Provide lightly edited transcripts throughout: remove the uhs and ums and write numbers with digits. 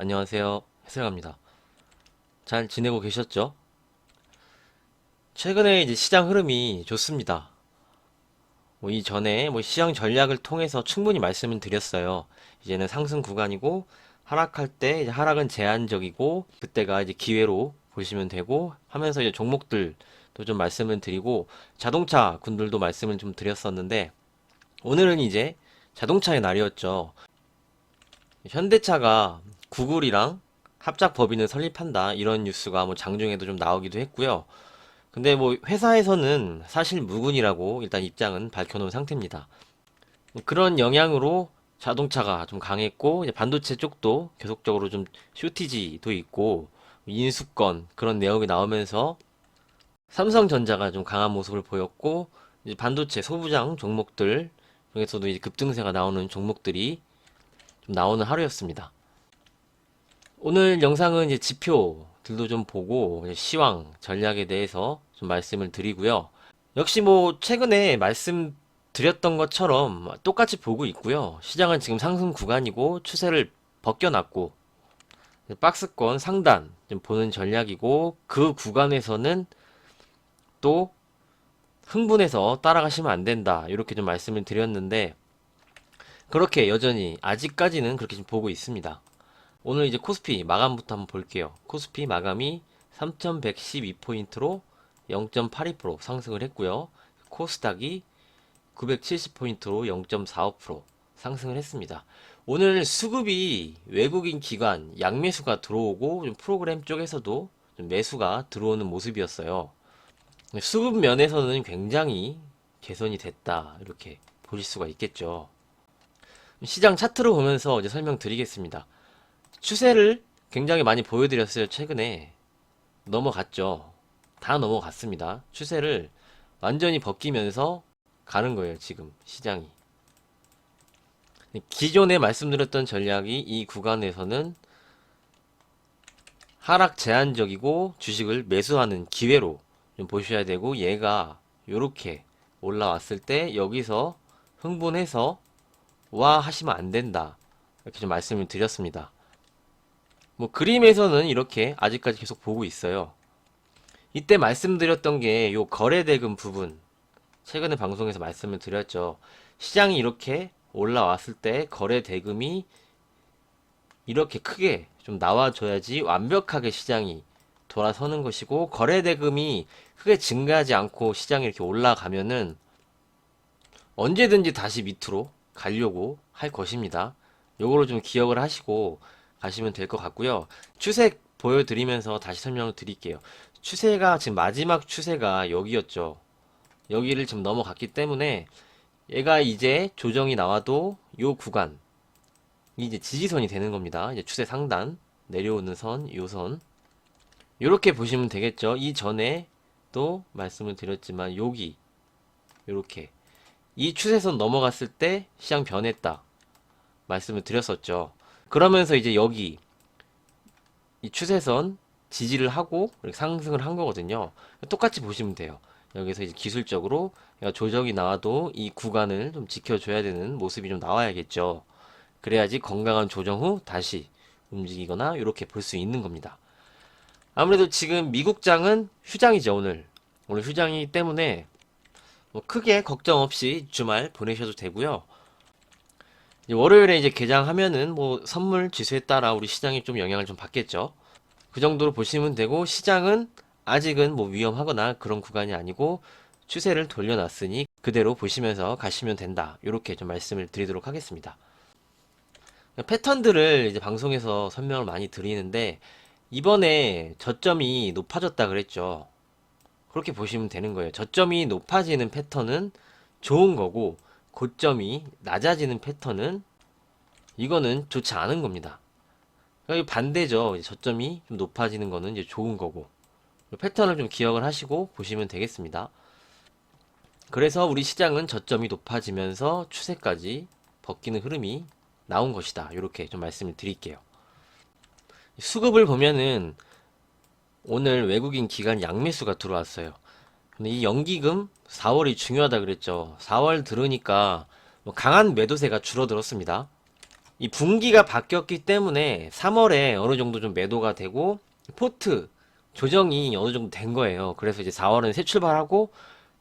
안녕하세요. 해설갑니다. 잘 지내고 계셨죠? 최근에 이제 시장 흐름이 좋습니다. 이전에 시장 전략을 통해서 충분히 말씀을 드렸어요. 이제는 상승 구간이고 하락할 때 이제 하락은 제한적이고 그때가 이제 기회로 보시면 되고 하면서 이제 종목들도 좀 말씀을 드리고 자동차 군들도 말씀을 좀 드렸었는데 오늘은 이제 자동차의 날이었죠. 현대차가 구글이랑 합작 법인을 설립한다 이런 뉴스가 장중에도 좀 나오기도 했고요. 근데 회사에서는 사실 무근이라고 일단 입장은 밝혀놓은 상태입니다. 그런 영향으로 자동차가 좀 강했고 이제 반도체 쪽도 계속적으로 좀 쇼티지도 있고 인수권 그런 내용이 나오면서 삼성전자가 좀 강한 모습을 보였고 이제 반도체 소부장 종목들 중에서도 이제 급등세가 나오는 종목들이 좀 나오는 하루였습니다. 오늘 영상은 이제 지표들도 좀 보고 시황 전략에 대해서 좀 말씀을 드리고요. 역시 최근에 말씀드렸던 것처럼 똑같이 보고 있고요. 시장은 지금 상승 구간이고 추세를 벗겨났고 박스권 상단 좀 보는 전략이고 그 구간에서는 또 흥분해서 따라가시면 안 된다. 이렇게 좀 말씀을 드렸는데 그렇게 여전히 아직까지는 그렇게 좀 보고 있습니다. 오늘 이제 코스피 마감부터 한번 볼게요. 코스피 마감이 3112포인트로 0.82% 상승을 했고요. 코스닥이 970포인트로 0.45% 상승을 했습니다. 오늘 수급이 외국인 기관 양매수가 들어오고 좀 프로그램 쪽에서도 좀 매수가 들어오는 모습이었어요. 수급 면에서는 굉장히 개선이 됐다. 이렇게 보실 수가 있겠죠. 시장 차트로 보면서 이제 설명드리겠습니다. 추세를 굉장히 많이 보여드렸어요. 최근에 넘어갔죠. 다 넘어갔습니다. 추세를 완전히 벗기면서 가는 거예요. 지금 시장이. 기존에 말씀드렸던 전략이 이 구간에서는 하락 제한적이고 주식을 매수하는 기회로 좀 보셔야 되고 얘가 이렇게 올라왔을 때 여기서 흥분해서 와 하시면 안 된다. 이렇게 좀 말씀을 드렸습니다. 그림에서는 이렇게 아직까지 계속 보고 있어요. 이때 말씀드렸던 게 요 거래대금 부분. 최근에 방송에서 말씀을 드렸죠. 시장이 이렇게 올라왔을 때 거래대금이 이렇게 크게 좀 나와줘야지 완벽하게 시장이 돌아서는 것이고 거래대금이 크게 증가하지 않고 시장이 이렇게 올라가면은 언제든지 다시 밑으로 가려고 할 것입니다. 요거를 좀 기억을 하시고 가시면 될 것 같고요. 추세 보여드리면서 다시 설명을 드릴게요. 추세가 지금 마지막 추세가 여기였죠. 여기를 지금 넘어갔기 때문에 얘가 이제 조정이 나와도 요 구간 이제 지지선이 되는 겁니다. 이제 추세 상단 내려오는 선, 요 선. 요렇게 보시면 되겠죠. 이 전에 또 말씀을 드렸지만 여기 요렇게 이 추세선 넘어갔을 때 시장 변했다 말씀을 드렸었죠. 그러면서 이제 여기 이 추세선 지지를 하고 이렇게 상승을 한 거거든요. 똑같이 보시면 돼요. 여기서 이제 기술적으로 조정이 나와도 이 구간을 좀 지켜줘야 되는 모습이 좀 나와야겠죠. 그래야지 건강한 조정 후 다시 움직이거나 이렇게 볼 수 있는 겁니다. 아무래도 지금 미국장은 휴장이죠, 오늘. 오늘 휴장이기 때문에 크게 걱정 없이 주말 보내셔도 되고요. 월요일에 이제 개장하면은 선물 지수에 따라 우리 시장이 좀 영향을 좀 받겠죠. 그 정도로 보시면 되고 시장은 아직은 위험하거나 그런 구간이 아니고 추세를 돌려놨으니 그대로 보시면서 가시면 된다. 이렇게 좀 말씀을 드리도록 하겠습니다. 패턴들을 이제 방송에서 설명을 많이 드리는데 이번에 저점이 높아졌다 그랬죠. 그렇게 보시면 되는 거예요. 저점이 높아지는 패턴은 좋은 거고 고점이 낮아지는 패턴은 이거는 좋지 않은 겁니다. 그러니까 반대죠. 저점이 좀 높아지는 거는 이제 좋은 거고 패턴을 좀 기억을 하시고 보시면 되겠습니다. 그래서 우리 시장은 저점이 높아지면서 추세까지 벗기는 흐름이 나온 것이다. 이렇게 좀 말씀을 드릴게요. 수급을 보면은 오늘 외국인 기관 양매수가 들어왔어요. 근데 이 연기금 4월이 중요하다 그랬죠. 4월 들으니까 강한 매도세가 줄어들었습니다. 이 분기가 바뀌었기 때문에 3월에 어느 정도 좀 매도가 되고 포트 조정이 어느 정도 된 거예요. 그래서 이제 4월은 새 출발하고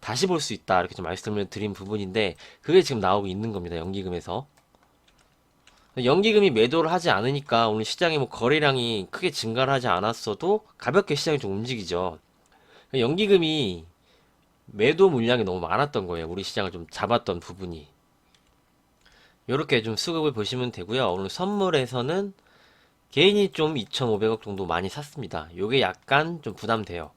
다시 볼 수 있다 이렇게 좀 말씀을 드린 부분인데 그게 지금 나오고 있는 겁니다. 연기금에서. 연기금이 매도를 하지 않으니까 오늘 시장에 뭐 거래량이 크게 증가를 하지 않았어도 가볍게 시장이 좀 움직이죠. 연기금이 매도 물량이 너무 많았던 거예요. 우리 시장을 좀 잡았던 부분이. 이렇게 좀 수급을 보시면 되고요. 오늘 선물에서는 개인이 좀 2,500억 정도 많이 샀습니다. 요게 약간 좀 부담돼요.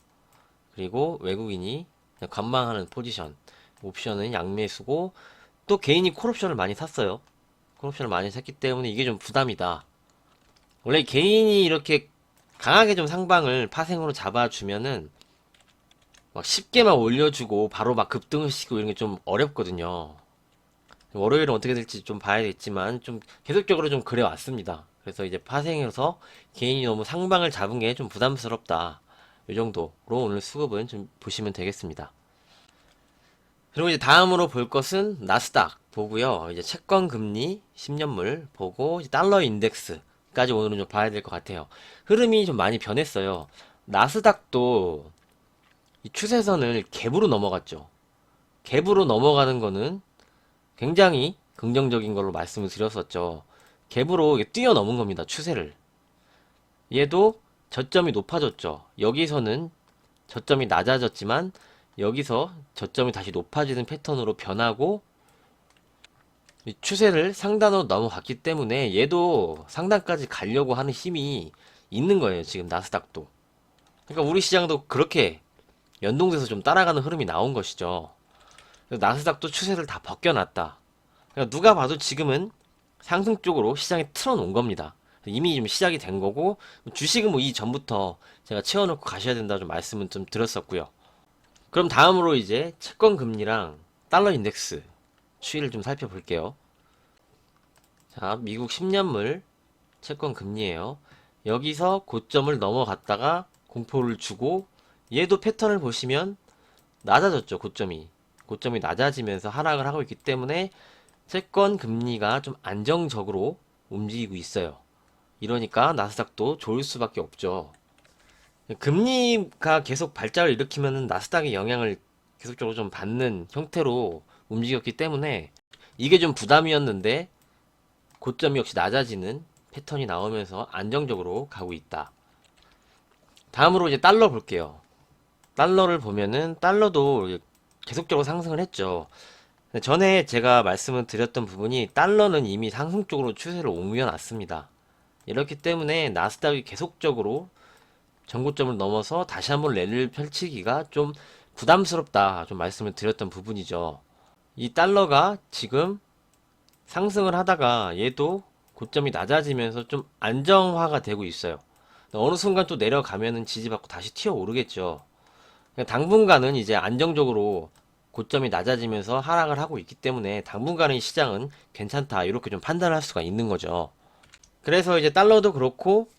그리고 외국인이 그냥 관망하는 포지션. 옵션은 양매수고 또 개인이 콜옵션을 많이 샀어요. 콜옵션을 많이 샀기 때문에 이게 좀 부담이다. 원래 개인이 이렇게 강하게 좀 상방을 파생으로 잡아주면은 막 쉽게만 올려주고 바로 막 급등을 시키고 이런 게 좀 어렵거든요. 월요일은 어떻게 될지 좀 봐야겠지만 좀 계속적으로 좀 그래 왔습니다. 그래서 이제 파생해서 개인이 너무 상방을 잡은 게 좀 부담스럽다. 이 정도로 오늘 수급은 좀 보시면 되겠습니다. 그리고 이제 다음으로 볼 것은 나스닥 보고요. 이제 채권 금리 10년물 보고 이제 달러 인덱스까지 오늘은 좀 봐야 될 것 같아요. 흐름이 좀 많이 변했어요. 나스닥도 이 추세선을 갭으로 넘어갔죠. 갭으로 넘어가는 거는 굉장히 긍정적인 걸로 말씀을 드렸었죠. 갭으로 이게 뛰어넘은 겁니다. 추세를. 얘도 저점이 높아졌죠. 여기서는 저점이 낮아졌지만 여기서 저점이 다시 높아지는 패턴으로 변하고 이 추세를 상단으로 넘어갔기 때문에 얘도 상단까지 가려고 하는 힘이 있는 거예요. 지금 나스닥도. 그러니까 우리 시장도 그렇게 연동돼서 좀 따라가는 흐름이 나온 것이죠. 나스닥도 추세를 다 벗겨놨다. 그러니까 누가 봐도 지금은 상승 쪽으로 시장에 틀어놓은 겁니다. 이미 좀 시작이 된 거고 주식은 뭐 이전부터 제가 채워놓고 가셔야 된다 좀 말씀은 좀 드렸었고요. 그럼 다음으로 이제 채권 금리랑 달러 인덱스 추이를 좀 살펴볼게요. 자, 미국 10년물 채권 금리예요. 여기서 고점을 넘어갔다가 공포를 주고 얘도 패턴을 보시면 낮아졌죠. 고점이 낮아지면서 하락을 하고 있기 때문에 채권 금리가 좀 안정적으로 움직이고 있어요. 이러니까 나스닥도 좋을 수밖에 없죠. 금리가 계속 발작을 일으키면 나스닥의 영향을 계속적으로 좀 받는 형태로 움직였기 때문에 이게 좀 부담이었는데 고점이 역시 낮아지는 패턴이 나오면서 안정적으로 가고 있다. 다음으로 이제 달러 볼게요. 달러를 보면은 달러도 계속적으로 상승을 했죠. 전에 제가 말씀을 드렸던 부분이 달러는 이미 상승 쪽으로 추세를 옮겨놨습니다. 이렇기 때문에 나스닥이 계속적으로 전고점을 넘어서 다시 한번 랠리를 펼치기가 좀 부담스럽다 좀 말씀을 드렸던 부분이죠. 이 달러가 지금 상승을 하다가 얘도 고점이 낮아지면서 좀 안정화가 되고 있어요. 어느 순간 또 내려가면은 지지받고 다시 튀어 오르겠죠. 당분간은 이제 안정적으로 고점이 낮아지면서 하락을 하고 있기 때문에 당분간의 시장은 괜찮다 이렇게 좀 판단할 수가 있는 거죠. 그래서 이제 달러도 그렇고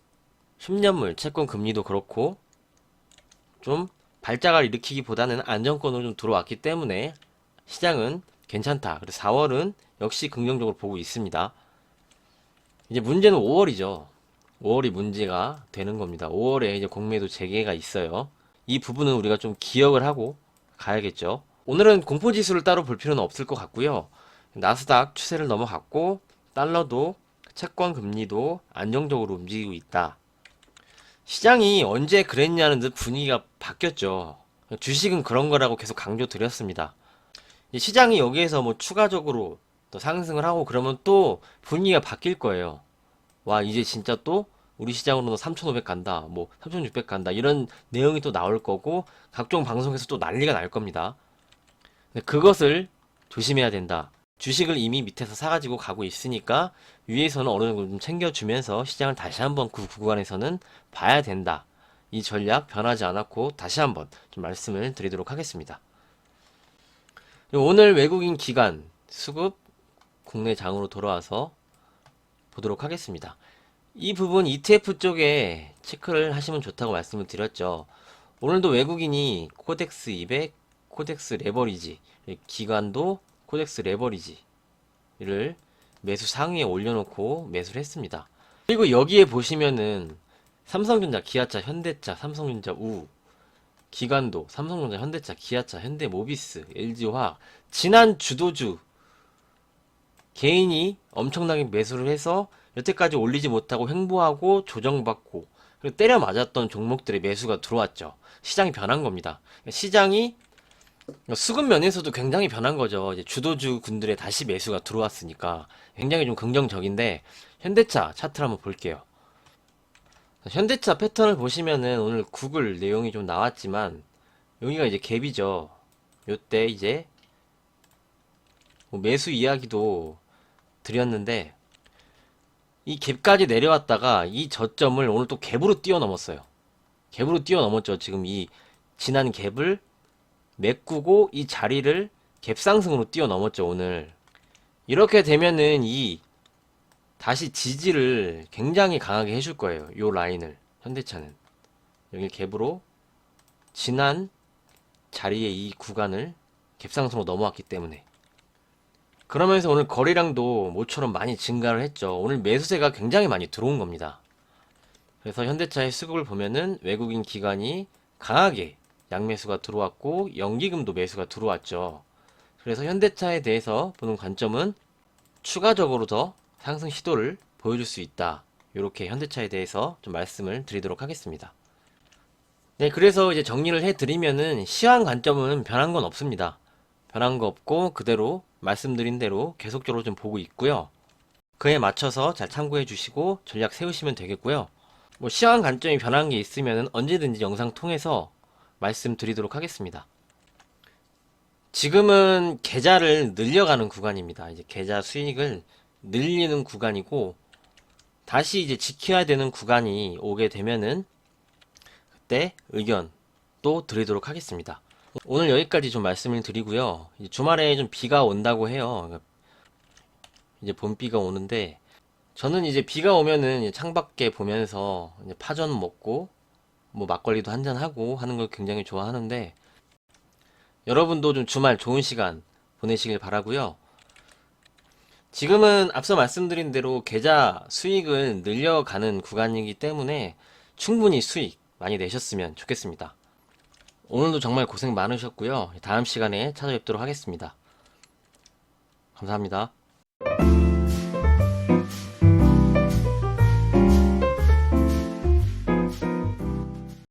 10년물 채권 금리도 그렇고 좀 발작을 일으키기보다는 안정권으로 좀 들어왔기 때문에 시장은 괜찮다. 그래서 4월은 역시 긍정적으로 보고 있습니다. 이제 문제는 5월이죠. 5월이 문제가 되는 겁니다. 5월에 이제 공매도 재개가 있어요. 이 부분은 우리가 좀 기억을 하고 가야겠죠. 오늘은 공포지수를 따로 볼 필요는 없을 것 같고요. 나스닥 추세를 넘어갔고 달러도 채권 금리도 안정적으로 움직이고 있다. 시장이 언제 그랬냐는 듯 분위기가 바뀌었죠. 주식은 그런 거라고 계속 강조 드렸습니다. 시장이 여기에서 뭐 추가적으로 또 상승을 하고 그러면 또 분위기가 바뀔 거예요. 와, 이제 진짜 또 우리 시장으로는 3,500 간다, 뭐 3,600 간다, 이런 내용이 또 나올 거고, 각종 방송에서 또 난리가 날 겁니다. 근데 그것을 조심해야 된다. 주식을 이미 밑에서 사가지고 가고 있으니까 위에서는 어느 정도 좀 챙겨주면서 시장을 다시 한번 그 구간에서는 봐야 된다. 이 전략 변하지 않았고 다시 한번 좀 말씀을 드리도록 하겠습니다. 오늘 외국인 기관 수급 국내 장으로 돌아와서 보도록 하겠습니다. 이 부분 ETF 쪽에 체크를 하시면 좋다고 말씀을 드렸죠. 오늘도 외국인이 코덱스 200, 코덱스 레버리지, 기관도 코덱스 레버리지를 매수 상위에 올려놓고 매수를 했습니다. 그리고 여기에 보시면은 삼성전자, 기아차, 현대차, 삼성전자, 기관도, 삼성전자, 현대차, 기아차, 현대모비스, LG화학 지난 주도주 개인이 엄청나게 매수를 해서 여태까지 올리지 못하고 횡보하고 조정받고 그리고 때려 맞았던 종목들의 매수가 들어왔죠. 시장이 변한 겁니다. 시장이 수급 면에서도 굉장히 변한 거죠. 이제 주도주 군들의 다시 매수가 들어왔으니까 굉장히 좀 긍정적인데 현대차 차트를 한번 볼게요. 현대차 패턴을 보시면은 오늘 구글 내용이 좀 나왔지만 여기가 이제 갭이죠. 요때 이제 뭐 매수 이야기도 드렸는데 이 갭까지 내려왔다가 이 저점을 오늘 또 갭으로 뛰어넘었어요. 갭으로 뛰어넘었죠. 지금 이 지난 갭을 메꾸고 이 자리를 갭 상승으로 뛰어넘었죠. 오늘 이렇게 되면은 이 다시 지지를 굉장히 강하게 해줄 거예요. 요 라인을 현대차는 여기 갭으로 지난 자리에 이 구간을 갭상승으로 넘어왔기 때문에 그러면서 오늘 거래량도 모처럼 많이 증가를 했죠. 오늘 매수세가 굉장히 많이 들어온 겁니다. 그래서 현대차의 수급을 보면은 외국인 기관이 강하게 양매수가 들어왔고 연기금도 매수가 들어왔죠. 그래서 현대차에 대해서 보는 관점은 추가적으로 더 상승 시도를 보여줄 수 있다. 이렇게 현대차에 대해서 좀 말씀을 드리도록 하겠습니다. 네, 그래서 이제 정리를 해드리면은 시황 관점은 변한 건 없습니다. 변한 거 없고 그대로 말씀드린 대로 계속적으로 좀 보고 있고요. 그에 맞춰서 잘 참고해 주시고 전략 세우시면 되겠고요. 뭐 시황 관점이 변한 게 있으면 언제든지 영상 통해서 말씀드리도록 하겠습니다. 지금은 계좌를 늘려가는 구간입니다. 이제 계좌 수익을 늘리는 구간이고 다시 이제 지켜야 되는 구간이 오게 되면은 그때 의견 또 드리도록 하겠습니다. 오늘 여기까지 좀 말씀을 드리고요. 이제 주말에 좀 비가 온다고 해요. 이제 봄비가 오는데 저는 이제 비가 오면은 이제 창밖에 보면서 이제 파전 먹고 뭐 막걸리도 한잔 하고 하는 걸 굉장히 좋아하는데 여러분도 좀 주말 좋은 시간 보내시길 바라고요. 지금은 앞서 말씀드린 대로 계좌 수익을 늘려가는 구간이기 때문에 충분히 수익 많이 내셨으면 좋겠습니다. 오늘도 정말 고생 많으셨고요. 다음 시간에 찾아뵙도록 하겠습니다. 감사합니다.